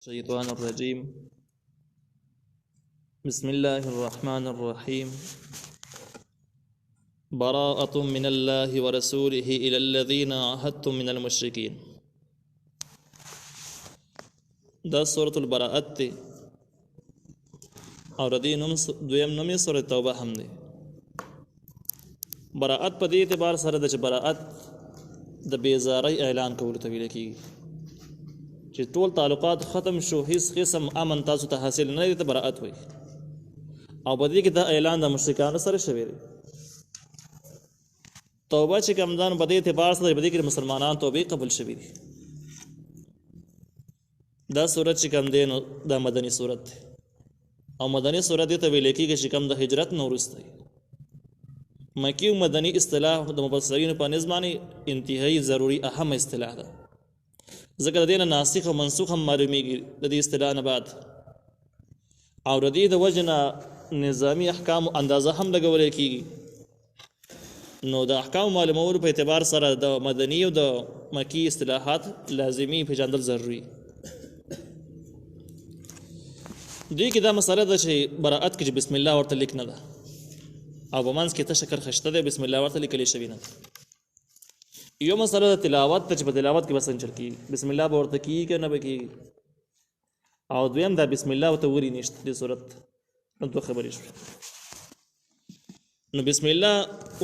الشيطان الرجيم بسم الله الرحمن الرحيم براءة من الله ورسوله إلى الذين عاهدتم من المشركين. دا سورة البراءت دی اور دی دویم نومی سورة توبه هم دی. براءت په دې اعتبار سره د براءت د بیزاری اعلان کولو ته ویل کیږي چې ټول تعلقات ختم شو، هیڅ قسم امن تاسو ته حاصل نه دی ته براءت وایي. او په دې کې دا اعلان د مشرکانو سره شوی دی. توبه چې کمدان په دې اعتبار سره په دې کې مسلمانان توبه قبول شوی دي. دا سورت چې کم دی نو دا مدني سورت دی او مدني سورت دی ته ویل کېږي چې کم د هجرت نه وروسته مکی او مدني اصطلاح د مفسرینو په نظر باندې انتهایی ضروری اهم اصطلاح ده، ځکه د دې نه ناسخ او منسوخ هم معلومیږي د دې اصطلاح نه بعد، او د دې د وجه نه نظامی احکام اندازه هم لګولې کېږي. نو د احکام معلومولو په اعتبار سره د مدني او د مکی اصطلاحات لازمي پیژندل ضروري. دوی کې دا مسله ده چې براءت کې بسم الله ورته لیک نه ده او په منځ کې تشکر خشته ده، بسم الله ورته لیکلی شوی نه ده. یو مسله د تلاوت ته چې په تلاوت کې بس انچل کېږي بسم الله به ورته کېږي که نه به کېږي، او دویم دا بسم الله ورته وري نشته دې صورت هم تو خبرې شوې. نو بسم الله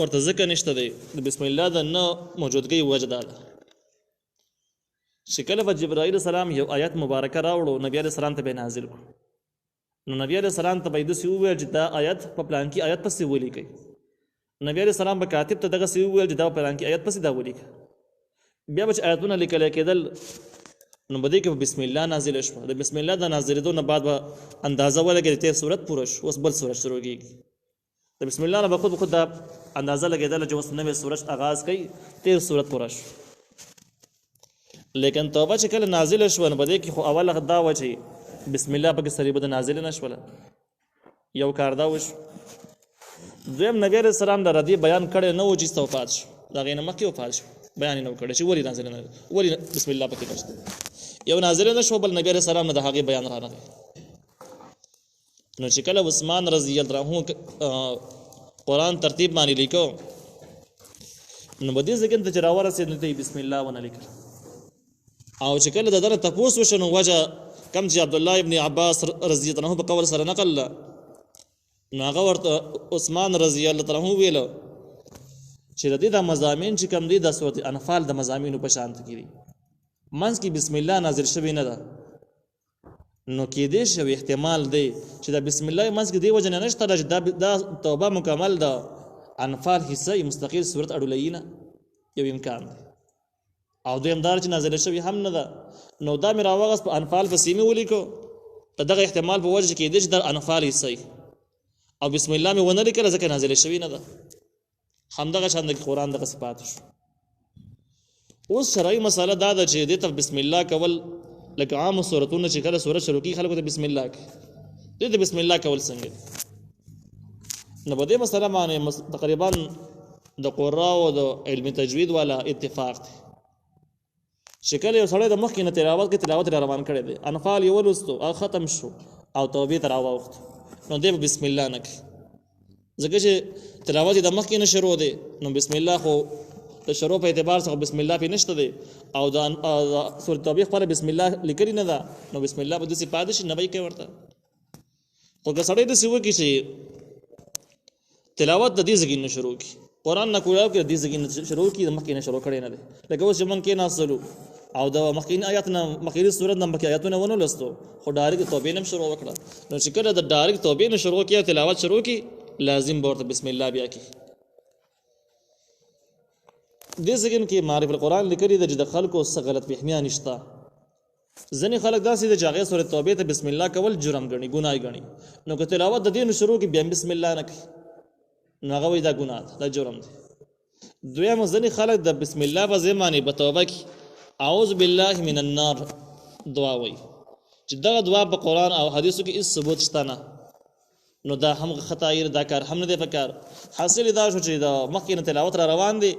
ورته ځکه نشته دی د بسم الله د نه موجودګۍ وجه دا ده چې کله به جبرائیل السلام یو آیت مبارکه راوړو نبي علیه السلام ته به نازل کړو، نو نبی علیه السلام ته به یې داسې وویل چې دا آیت په پلانکي آیت پسې ولیکئ. نبی علیه السلام به کاتب ته دغسې وویل چې دا په پلانکي آیت پسې دا ولیکه. بیا به چې آیتونه لیکلی کېدل نو په دې کې به بسم الله نازله شوه. د بسم الله د نازلېدو نه بعد به اندازه ولګېده ته صورت پوره شو، اوس بل صورت شروع کېږي. د بسم الله نه به خود دا اندازه لګېدله چې اوس نوې صورت آغاز کوي، تیر صورت پوره شو. لیکن توبه چې کله نازله شوه نو په دې کې خو اوله دا وه چې بسم الله پکې سریبه د نازله نه شوله، یو کار دا وشو. دویم نبی علیه السلام د ردی بیان کړی نه و چې وفات شو، د هغې نه مخکې وفات شو، بیان یې نه و کړی چې ولې نازله نه ولې بسم الله پکې نشته، یو نازله نه شو بل نبی علیه السلام نه د هغې بیان رانغی. نو چې کله عثمان رضی الله عنه قرآن ترتیب باندې لیکو نو په دې ځای کې چې راورسېد نو ته یې بسم الله ونه لیکل، او چې کله د ده نه تپوس وشو نو وجه کم چې عبدالله ابن عباس رضی الله عنه په قول سره نقل له نو هغه ورته عثمان رضی الله عنه ویلو چې د دې دا مضامین چې کم دي د سورت انفال د مضامینو په شان کې دي، منځ کې بسم الله نازل شوی نه ده، نو کېدای شي احتمال دی چې دا بسم الله منځ کې دی وجه نه نشته چې دا توبه مکمل ده انفال حصه مستقل صورت اړولای نه، یو امکان دی. او دویم دار چې نازله شوی هم نه ده، نو دا مې راوغست په انفال پسې مې ولیکو په دغه احتمال په وجه کېدای چې دا انفال حصه او بسم الله مې ونه لیکله ځکه نازله شوی نه ده. همدغه شان د قرآن دغه صفات شو. اوس شرعي مسله دا ده چې دې ته بسم الله کول لکه عام صورتونه چې کله صورت شروع کېږي خلکو ته بسم الله کوي، دې ته بسم الله کول څنګه دي؟ نو په دې مسله باندې تقریبا د قراء او د علم تجوید والا اتفاق دی چې کله یو سړی د مخکې نه تلاوت را روان کړی دی، انفال یې ولوستو او ختم شو او توبې ته راواوښت نو دی به بسم الله نه کوي، ځکه چې تلاوت یې د مخکې نه شروع دی نو بسم الله خو د شروع په اعتبار څخه بسم الله پې نشته دی او د سورة توبې خپله بسم الله لیکلې نه ده، نو بسم الله به داسې پاتې شي نه به یې کوي ورته. خو که سړی داسې وکړي چې تلاوت د دې ځای نه شروع کړي، قرآن نه کولاو کې د دې ځای نه شروع کړي، د مخکې نه شروع کړی نه دی. لکه اوس چې موږ کېناستلو او د مخکینی آیات نه مخکینی صورت نه مخکې آیاتونه ونه لوستو خو ډایرکټ توبې نه شروع وکړه، نو چې کله د ډایرکټ توبې نه شروع کړي او تلاوت شروع کړي لازم به ورته بسم الله بیا کړي. دې ځای کې معرف القرآن لیکلي ده چې د خلکو څه غلط فهمیان نشته. ځینې خلک داسې دي چې هغې سورة توبې ته بسم الله کول جرم ګڼي، ګناه ګڼي، نو که تلاوت د دې نه شروع کړي بیا بسم الله نه کوي نو هغه وایي دا ګناه ده، دا جرم دی. دویم ځینې خلک د بسم الله په ځای باندې په توبه کې اعوذ بالله من النار دعا وایي چې دغه دعا په قرآن او حدیثو کې هېڅ ثبوت شته نه، نو دا هم خطایي دا کار هم نه دی پکار. حاصل دا شو چې د مخکې نه تلاوت را روان دی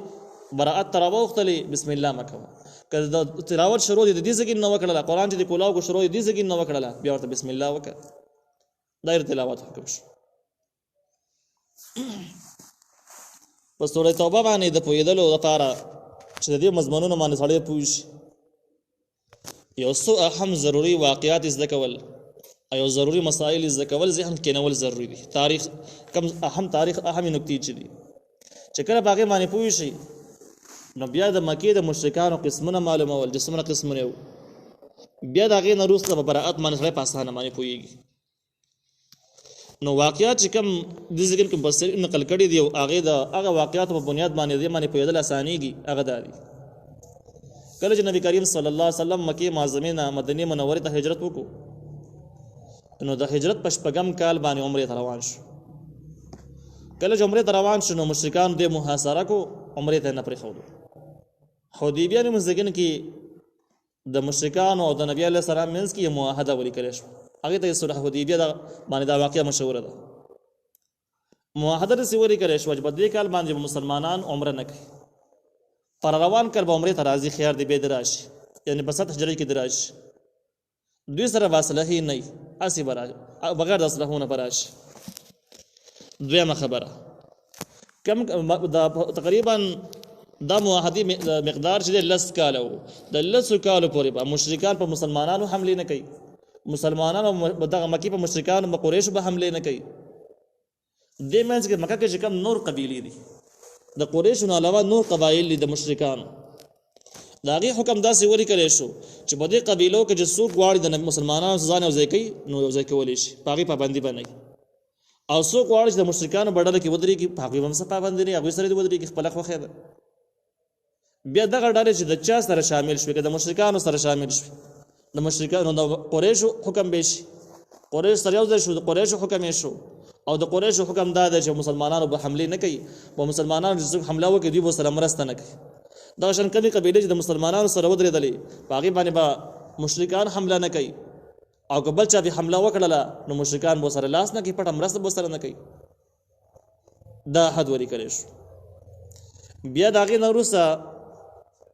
براءت ته راواوښتلې بسم الله مه کوه، که د تلاوت شروع دي د دې ځکه نه وکړه قرآن چې د کولاو کو شروع دي د دې ځکه نه وکړه بیا ورته بسم الله وکړه دایر تلاوت حکم شو په سورۃ توبه باندې د پویدلو لپاره چې د دې مضمونونو باندې سړی پوه شي یو څو اهم ضروری واقعات زده کول او ضروری مسائل زده کول ذهن کې نول ضروری دي تاریخ کم اهم نکتې چې دي چې کله باغې باندې پوه شي نو بیا د مکې د مشرکانو قسمونه معلومول چې څومره قسمونه وو بیا د هغې نه وروسته په براءت باندې سړی په اسانه باندې پوهېږي نو واقعات چې کوم دې ذکر کې مفسرین نقل کړي دي او هغې د هغه واقعاتو په بنیاد باندې دې باندې پوهېدل اسانېږي هغه دا دي کله چې نبی کریم صلی الله علیه وسلم مکې معظمې نه مدینې منورې ته هجرت وکړو نو د هجرت په شپږم کال باندې عمرې ته روان شو کله چې عمرې ته روان شو نو مشرکانو دې محاصره کو عمرې ته نه پرېښودو حدیبیه نومځګن کې د مشرکانو او د نبی علیه السلام منځ کې یو معاهده ولیکل شوه هغې ته صلح حدیبیه باندې دا واقعه مشهوره ده معاهده داسې ولیکل شوه چې په دې کال باندې مسلمانان عمره نه کوي پر روان کال به عمرې ته راځي خیار دی بیا د راشي یعنې په 7 هجري کې د راشي دوی سره به اصلحې نه وي هسې به راشي بغیر د اصلحونه به راشي دویمه خبره کم تقریبا دا معاهدې مقدار چې د 10 کاله و د 10 کالو پورې به مشرکان په مسلمانانو حملې نه کوي مسلمانانو دغه مکې په مشرکانو په قریشو به حملې نه کوي دې منځ کې مکه کې چې کوم نور قبیلې دي د قریشو نه علاوه نور قبایل دي د مشرکانو د هغې حکم داسې ولیکلی شو چې په دې قبیلو کې چې څوک غواړي د مسلمانانو ځان یوځای کوي نو یوځای کولی شي په هغې پابندي به نه او څوک غواړي چې د مشرکانو په ډله کې ودرېږي په هغوی به هم څه پابندي نه هغوی سره دې ودرېږي خپله خوښه ده بیا دغه ډلې چې د چا سره شامل شوي که د مشرکانو سره شامل شوي د مشرکانو د قریشو حکم به شي قریش سره یو ځای شو د قریشو حکم یې شو او د قریشو حکم دا دی چې مسلمانانو به حملې نه کوي په مسلمانانو چې څوک حمله وکړي دوی به سره مرسته نه کوي دغه شان کمې قبیلې چې د مسلمانانو سره ودرېدلې په هغې باندې به مشرکان حمله نه کوي او که بل چا به حمله وکړله نو مشرکان به سره لاس نه کوي پټه مرسته به سره نه کوي دا حد ولیکلی شو بیا د هغې نه وروسته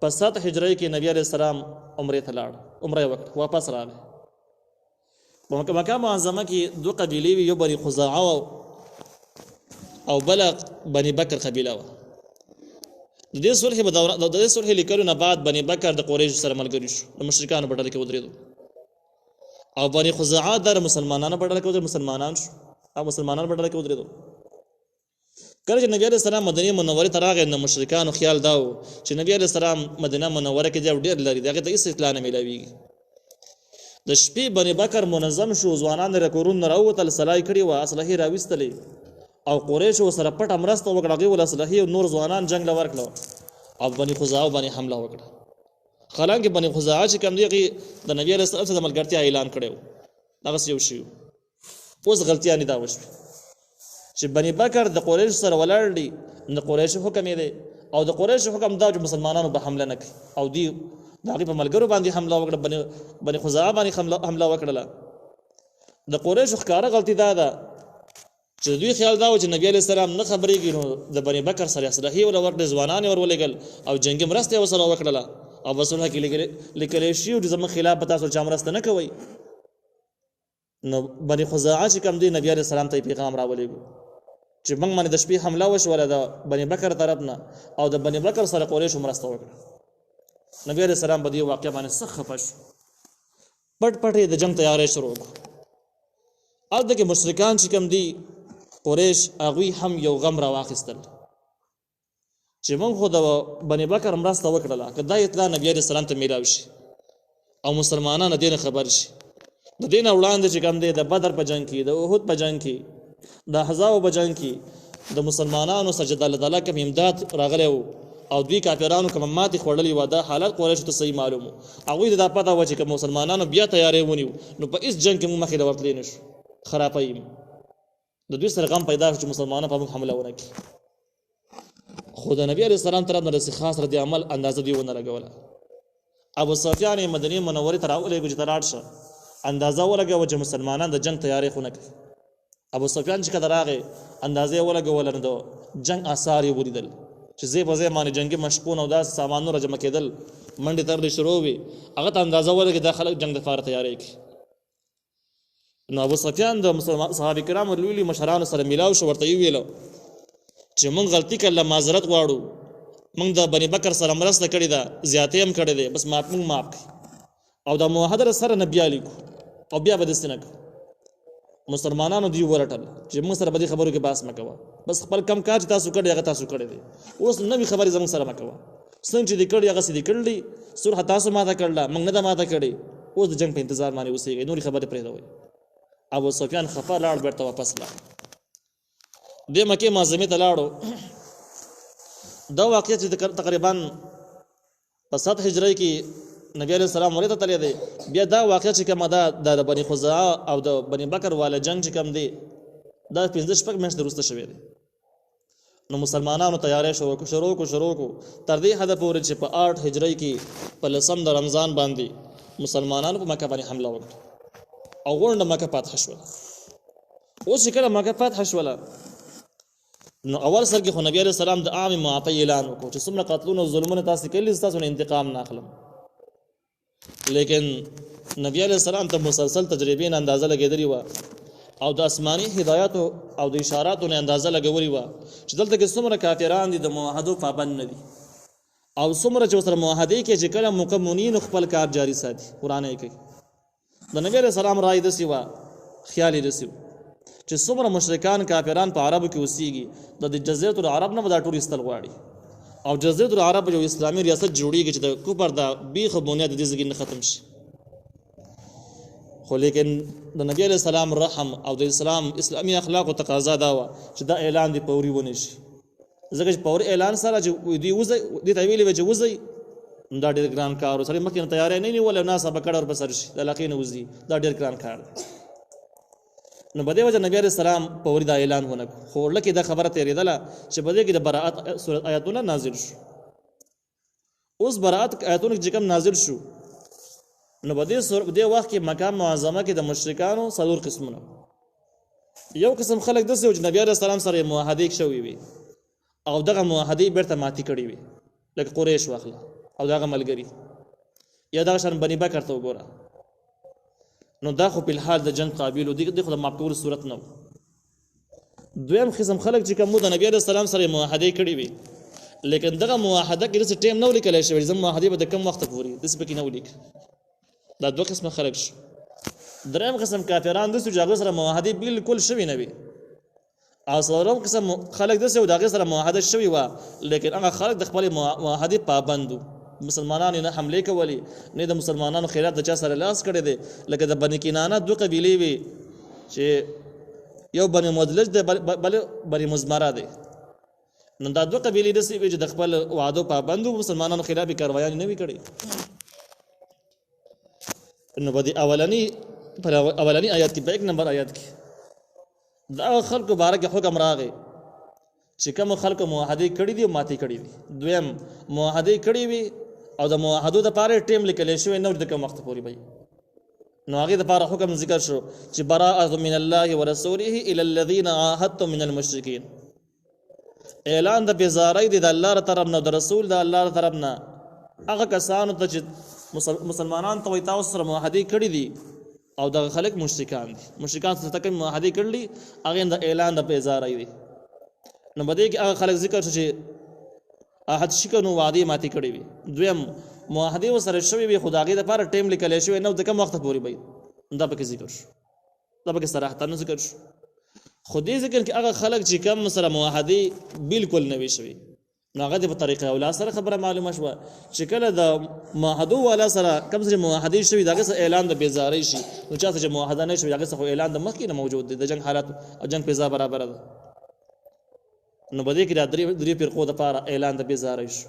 په 7 هجرۍ کې نبی علیه السلام عمرې ته لاړ عمره یې وکړه واپس راغی په مکه معظمه کې 2 قبیلې وي یو بني خزاعه او بله بني بکر قبیله وه د دې صلح لیکلو نه بعد بني بکر د قریشو سره ملګري شو د مشرکانو په ډله کې ودرېدو او بني خزاعه د مسلمانانو په ډله کې ودرېدو مسلمانانو په ډله کې ودرېدو کله چې نبی علیه السلام مدینې منورې ته راغی نو مشرکانو خیال دا و چې نبی علیه السلام مدینه منوره کې ډېر لري د هغې ته هېڅ اطلاع نه میلاویږي د شپې بني بکر منظم شو ځوانان د کورونو نه راووتل سلای کړي وه اسلحې راویستلې او قریشو سره پټه مرسته وکړه هغې ول اسلحې او نور ځوانان جنګ له ورکړه او بني خزاعه باندې حمله وکړه حالانکې بني خزاعه چې کوم دی هغې د نبي علیه السلام سره د ملګرتیا اعلان کړی و دغسې یو شي اوس غلطیا نه دا وشوې چې بني بکر د قریشو سره ولاړ دي د قریشو حکم یې دی او د قریشو حکم دا چې مسلمانانو به حمله نه کوي او دوی د هغې په ملګرو باندې حمله وکړه بني خزاعه باندې حمله وکړله د قریشو ښکاره غلطي دا ده چې دوی خیال دا و چې نبی علیه السلام نه خبرېږي نو د بني بکر سره اسلحې ور ورکړې ځوانان یې ور ولېږل او جنګي مرسته یې ورسره وکړله او په صلح کې لیکلی شي چې زموږ خلاف به تاسو چا مرسته نه کوئ نو بني خزاعه چې کوم دی نبی علیه السلام ته یې پیغام راولېږو چې موږ باندې د شپې حمله وشوله د بني بکر طرف نه او د بني بکر سره قریشو مرسته وکړه نبی علیه السلام په دې واقعه باندې سخت خفه شو پټ یې د جنګ تیاری شروع کړو هلته کې مشرکان چې کوم دي قریش هغوی هم یو غم راواخیستل چې موږ خو د بني بکر مرسته وکړله که دا اطلاع نبی علیه السلام ته میلاو شي او مسلمانان د دې نه خبر شي د دې نه وړاندې چې کوم دی د بدر په جنګ کې د احد په جنګ کې د احزاب په جنګ کې د مسلمانانو سره د الله تعالی کوم امداد راغلی و او دوی کافرانو کوم ماتې خوړلې وه دا حالت قریشو ته صحیح معلوم و هغوی ته دا پته وه چې که مسلمانانو بیا تیاری ونیو نو په هېڅ جنګ کې موږ مخې ته ورتلی نه شو خرابه یې د دوی سره غم پیدا شو چې مسلمانان په موږ حمله ونه کړي خو د نبي علیه السلام طرف نه داسې خاص رد عمل اندازه دوی ونه لګوله ابو سفیان یې مدینې منورې ته راولېږو چې ته لاړ شه اندازه ولګوه چې مسلمانان د جنګ تیاری خو نه کوي ابو سفیان چې کله راغی اندازې یې ولګوله نو د جنګ آثار یې ولیدل چې ځای په ځای باندې جنګي مشقونه او داسې سامانونه جمع کېدل منډې ترلې شروع وي هغه ته اندازه ولګي دا خلک جنګ دپاره تیاری کړي نو ابو سفیان د صحابه کرامو لوی مشرانو سره میلاو شو ورته ویلو چې مونږ غلطي کړله معذرت غواړو مونږ د بني بکر سره مرسته کړې ده زیاتې هم کړې ده بس مونږ معاف کړي او د معاهده سره نه بیا لیکو او بیا به داسې نه کوو مسلمانانو دوی ورټل چې موږ سره به دې خبرو کې بحث مه کوه بس خپل کم کار چې تاسو کړی هغه تاسو کړی دی اوس نوې خبرې زموږ سره مه کوه څنګه چې دې کړي هغسې دې کړلي صلح تاسو ماته کړله موږ نه ده ماته کړې اوس د جنګ په انتظار باندې اوسېږئ نورې خبرې پرېږدوئ ابو سفیان خفه لاړ بېرته واپس لاړ دې مکې معظمې ته لاړو دا واقعه چې تقریبا په 7 هجري کې نبی علیہ السلام ورته تللی دی بیا دا واقعه چې کومه ده د بني خزاعه او د بني بکر والا جنگ چې کوم دی دا 15 میاشتې وروسته شوی دی نو مسلمانانو تیاری شروع کو تر دې حده پورې چې په 8 هجري کې په 10 د رمضان باندې مسلمانانو په مکه باندې حمله وکړه او غونډه مکه فتح شوه اوس چې کله مکه فتح شوه نو اول سر کې خو نبی علیہ السلام د عام معافی اعلان وکړ چې څومره قتلونه او ظلمونه تاسو کړي تاسو نه انتقام نه اخلم لیکن نبی علیہ السلام ته مسلسل تجربې نه اندازه لګېدلې وه او د آسماني هدایاتو او د اشاراتو نه اندازه لګولې وه چې دلته کې څومره کافران دي د معاهدو پابند نه دي او څومره چې ورسره معاهدې کې چې کله مکمنین خپل کار جاري ساتي قرآن یې کوي د نبی علیہ السلام رای داسې وه خیال یې داسې و چې څومره مشرکان کافران په عربو کې اوسېږي د جزیرة العرب نه به دا ټول ایستل غواړي او جزیرة العرب یو اسلامي ریاست جوړیږي چې د کفر د بیخ بنیاد د دې ځای نه ختم شي خو لیکن د نبی علیہ السلام رحم او د اسلام اسلامي اخلاقو تقاضا دا وه چې دا اعلان دی پوري ونه شي ځکه چې پوري اعلان سره چې دوی وځي دې ته ویلې وه چې وځئ دا ډېر ګران کار و سړی مخکې نه تیاری نه نیولی ناڅه به کډه ورپسر شي د علاقې نه وځي دا ډېر ګران کار دی نو په دې وجه نبی علیہ السلام پوري دا اعلان ونه کړ خو لکه دا خبره تېرېدله چې په دې کې د براءت صورت آیاتونه نازل شو اوس براءت آیاتونه چې کوم نازل شو نو په دې وخت کې مکه معظمه کې د مشرکانو 4 قسمونه یو قسم خلک داسې و چې نبی علیہ السلام سره معاهدې شوي وي او دغه معاهدې بیرته ماتې کړې وي لکه قریش واخله او دغه ملګري یا دغه شان بني بکر ته وګوره نو دا خو په الحال د جنگ قابل و دي خو د معقول صورت نه دویم قسم خلک چې کوم د نبی علیہ السلام سره معاهدې کړې وي لیکن دغه معاهده کې څه ټیم نه ولیکل شوی زم معاهدې به د کم وخت پورې داسې پکې نه ولیک دا دوه قسمه خلک شو دریم قسم کافران داسې چې هغه سره معاهدې بالکل شوي نه وي او څلورم قسم خلک داسې و د هغې سره معاهده شوي وه لیکن هغه خلک د خپلې معاهدې پابند وو مسلمانانو نه حملې کولې نه د مسلمانانو خلاف د چا سره لاس کړی دی لکه د بني کنانه 2 قبیلې وي چې یو بني مدلج دی بل بني مزمره دی نو دا 2 قبیلې داسې وي چې د خپل وعدو پابند وو مسلمانانو خلاف یې کاروایانې نه وي کړې نو په دې اولني آیات کې په 1 نمبر آیات کې دا خلکو باره کې حکم راغی چې کوم خلکو معاهدې کړي دي او ماتې کړي دي دویم معاهدې کړي وي او د معاهدو دپاره ټیم لیکلی شوی نه د کوم وخت پورې به نو هغې دپاره حکم ذکر شو چې براءة من الله ورسوله الى الذين عاهدتم من المشرکین اعلان د بېزارۍ دی د الله طرف نه د رسول د الله طرف نه هغه کسانو ته چې مسلمانان ته وایي تاسو سره معاهدې کړي دي او دغه خلک مشرکان دي مشرکان سره ته کوم معاهدې کړلي هغې د اعلان د بېزارۍ دی نو بده کې هغه خلک ذکر شو چې احد شکنو وعده ماتې کړې وي دویم معاهده وسره شوی وي خدایي د لپاره ټیم لیکل شوی نو د کوم وخت پورې وي دا پکې ذکر شو دا پکې صراحت نه ذکر شو خو دې ذکر کې هغه خلک چې کوم سره معاهده بالکل نه وي شوی نو هغه د طریقه اوله سره خبره معلومه شوه چې کله د معاهده والا سره کوم سره معاهده شوی دغه اعلان د بیزاری شي نو چې معاهده نه شوی هغه سره اعلان د مخکې نه موجود دی د جنگ حالات او جنگ فضا برابر ده نو بده کې د درې فرقو د لپاره اعلان د بیزاری شو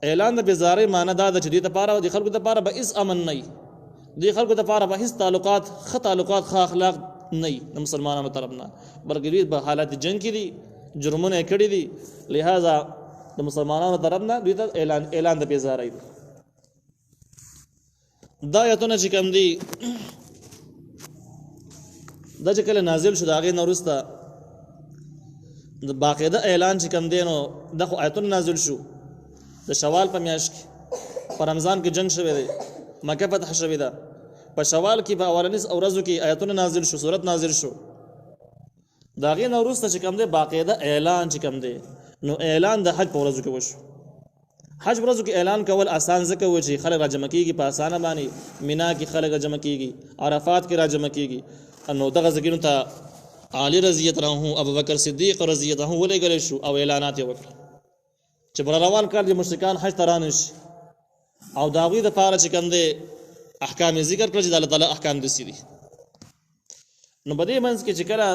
اعلان د بیزاری معنی دا د چې د لپاره د خلکو د لپاره به اس امن نه د خلکو د لپاره به هیڅ تعلقات ښه اخلاق نه د مسلمانانو طرف نه بلکې په حالات جنگ کې دي جرمونه کړي دي لہذا د مسلمانانو طرف نه دوی ته اعلان د بیزاری دی دا آیتونه چې کوم دي دا چې کله نازل شو د هغې نه وروسته د باقاعده اعلان چې کوم دی نو د خو آیتونه نازل شو د شوال په میاشت کې په رمضان کې جنگ شوی دی مکه فتح شوی ده په شوال کې په اولنیز ورځو کې آیاتونه نازل شو سورت نازل شو دا غي نو وروسته چې کوم دی باقاعده اعلان چې کوم دی نو اعلان د حج په ورځو کې وشو حج ورځو کې اعلان کول آسان ځکه و چې خلک راجمع کیږي په اسانه باندې مینا کې خلک راجمع کیږي عرفات کې راجمع کیږي نو دغه ځکه ته علی رضی الله عنه ابو بکر صدیق رضی الله عنه ولګل شو او اعلانات یې وکړ چې بر روان کال د مشرکان حج ترانش او داوی د پاره چې کوم دی احکام ذکر کړل چې د الله تعالی احکام دي دي نو بده منځ کې چې کله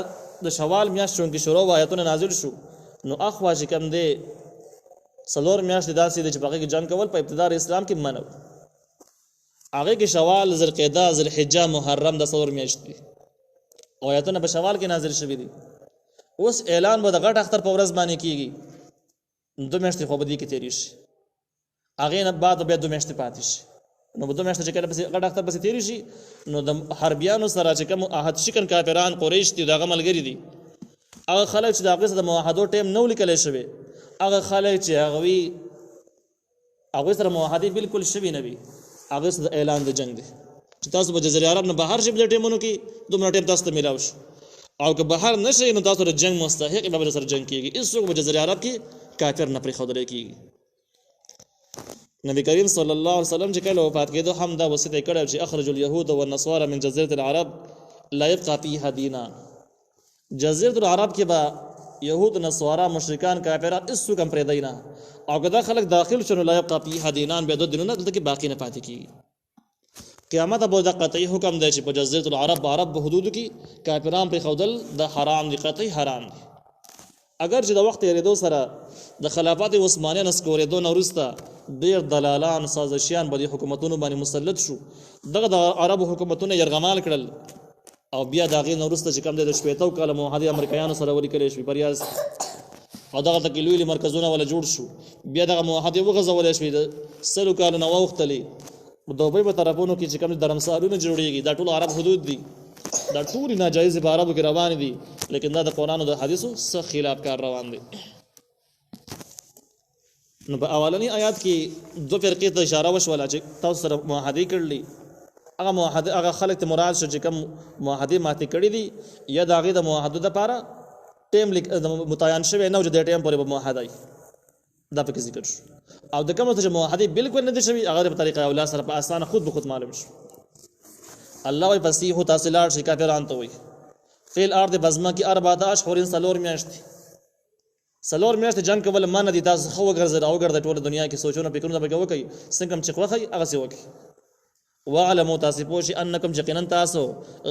د شوال میاشتو کې شروع آیاتونه نازل شو نو اخوا چې کوم دی سلور میاشتې داسې د چې باقي کې جنگ کول په ابتدار اسلام کې منو هغه کې شوال ذوالقعده ذوالحجه محرم د سلور میاشتې او آیاتونه په شوال کې نازل شوي دي اوس اعلان به د غټ اختر په ورځ باندې کیږي 2 میاشتې خو به دې کې تیری شي هغه نه بعد بیا 2 میاشتې پاتې شي نو 2 میاشتې چې کله پس غټ اختر پس تیری شي نو د حربیانو سره چې کوم عهد شکن کافران قریش دي دغه ملګری دي هغه خلک چې دغه د موحدو ټیم نو لیکل شوی هغه خلک چې هغه سره موحدي بالکل شوی نه وي هغه سره اعلان د جنگ دی چې تاسو په جزیره عرب نه بهر شي بل ټیمونو کې 2 ټیم تاسو ته ملاوي او که بهر نشي نو تاسو د جنگ مستحق به سره جنگ کیږي هیڅوک په جزیره عرب کې کافر نه پرې خودل کیږي نبی کریم صلی الله علیه وسلم چې کله وفات کېدو هم دا وصیت کړی چې اخرج اليهود والنصارى من جزيره العرب لا يبقى فيها دينا جزيره العرب کې با يهود نصارا مشرکان کافرات هیڅوک هم پرې دینه او که دا خلک داخل شونه لا يبقى فيها دينان به د دینونو دلته کې باقی نه پاتې کیږي قیامت به د قطعی حکم دی چې په جزیره العرب عرب په حدود کې کافران په خودل د حرام دي قطعی حرام دي اگر چې د وخت یریدو سره د خلافت عثمانیه نسکورېدو نه وروسته ډېر دلالان سازشیان به د حکومتونو باندې مسلط شو دغه د عربو حکومتونه یرغمال کړل او بیا د هغې نه وروسته چې کوم دی د شپېتو کاله موحدي امریکایانو سره ولیکلی شوي بریاز او دغه ته کې لوی لوی مرکزونه ولا جوړ شو بیا دغه موحدي وغځولی شوي د 100 کالو نه واوښتلې دوبۍ په طرفونو کې چې کوم درمسالونه جوړېږي دا ټول عرب حدود دي دا ټول ناجایز په عربو کې روان دي لیکن دا د قرآن او د حدیثو سخت خلاف کار روان دي نو په اولنی آیات کې 2 فرقې ته اشاره وشوله چې تاسو سره معاهدې کړلې هغه خلک ته مراد شو چې کوم معاهدې ماتې کړې دي یا د هغې د معاهدو دپاره ټیم متعین شوی نه و چې د ټیم پورې به معاهده دا پکې ذکر شو او د کومو ته چې معاهدې بالکل نه دي شوي هغه په طریقه اولا سره په اسانه خود به خود معلوم شو الله وی فسیح تاسو لاړ شي کافرانو ته وی فی الارض بزمه کې 14 اشهر سلور میاشتې جنگ کول مان دي تاسو خو ګرځي او ګرځي ټول دنیا کې سوچونه فکرونه به کوي څنګه چې خوخي هغه سی وکي وعلموا تاسو پوښي انکم یقینا تاسو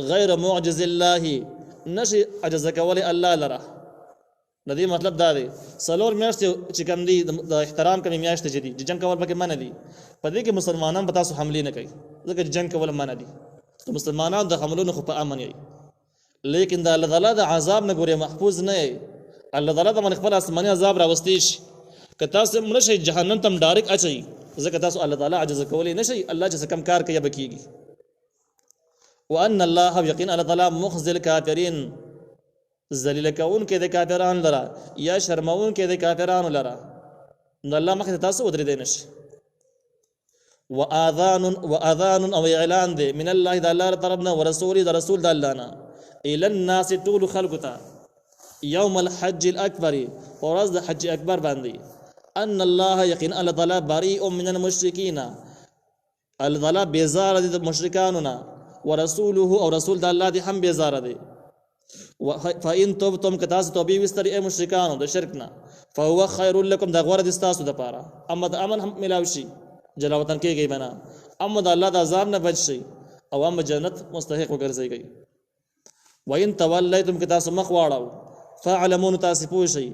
غیر معجز الله نشي عجز کول الله لره ندی مطلب دا دی سلور میاشتې چې کوم دي د احترام کمی میاشتې چې دي جنگ کول پکې مان دي په دې کې مسلمانان په تاسو حمله نه کوي ځکه جنگ کول مان دي مسلمانان د حملونو خو په امن یي لیکن د الله تعالی د عذاب نه ګوري محفوظ نه یي الله تعالی د من خپل آسماني عذاب راوستي شي که تاسو مړ شئ جهنم تم ډایرک اچي ځکه تاسو الله تعالی عجز کولای نشي الله چې کم کار کوي بکیږي وان الله یقین الله تعالی مخزل کافرین ذلیل کون کې د کافرانو لرا یا شرمون کې د کافرانو لرا نو الله مخ تاسو ودرې دی نشي واذان او اعلان دی من الله د الله طرفنا ورسول د رسول د الله نه الى الناس طول خلقتا يوم الحج الاكبر ورز د حج اکبر باندې ان الله يقين الله تعالی بريء من المشركين الله تعالی بیزار دي د مشرکانو ورسوله او رسول د الله دي هم بیزار دي فإن تبتم كتاس توبې وستري اي مشرکانو د شرکنا فهو خير لكم د غوړه د تاسو د پاره اما د امن هم ملاوي جلاوطن کېږي بنا اما د الله د عذاب نه بچ شي او اما جنت مستحق وګرځيږي وإن توليتم كتاس مخواړو فاعلمون تاسو پوښي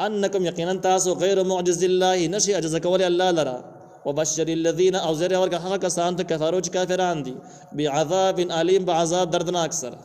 انکم یقینا تاسو غیر معجز الله نشي عجز کول الله لرا وبشر الذين او زر ورکه هغه کسان ته کفارو چې کافران دي بعذاب الیم بعذاب دردناک سره